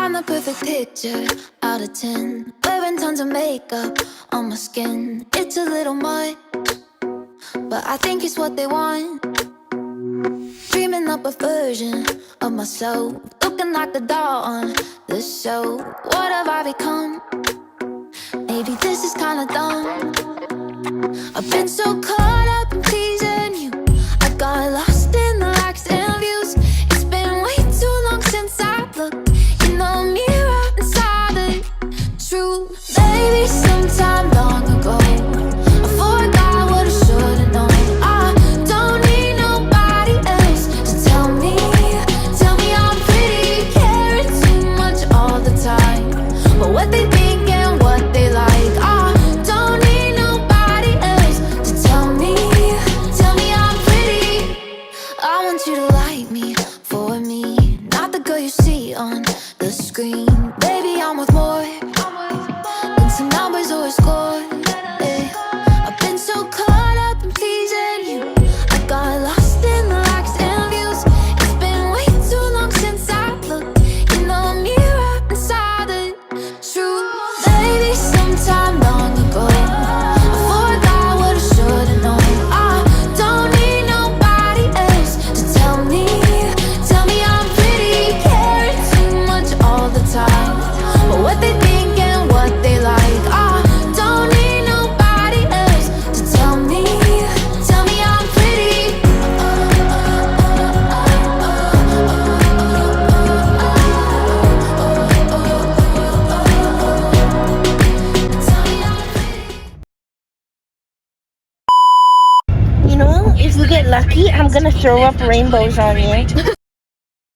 I'm the perfect picture out of 10. Wearing tons of makeup on my skin. It's a little much, but I think it's what they want. Dreaming up a version of myself, looking like the doll on the show. What have I become? Maybe this is kinda dumb. I've been so caught up in pleasing you, I got lost in the likes and views. It's been way too long since I looked in the mirror and saw the truth. Maybe sometime long ago I forgot what I should've known. I don't need nobody else to tell me I'm pretty. Caring too much all the time, but what they think and what they like. I don't need nobody else to tell me I'm pretty. I want you to like me for me, not the girl you see on the screen. Baby, I'm worth more than some numbers or a score. Hey, I've been so caught up in pleasing you, I got lost in the likes and views. It's been way too long since I looked in the mirror and saw the truth. Maybe sometime long ago I forgot what I should've known. I don't need nobody else to tell me I'm pretty. Caring too much all the time, but what they think and what they like. I don't need nobody else to tell me I'm pretty. You know, if you get lucky, I'm gonna throw up rainbows on you.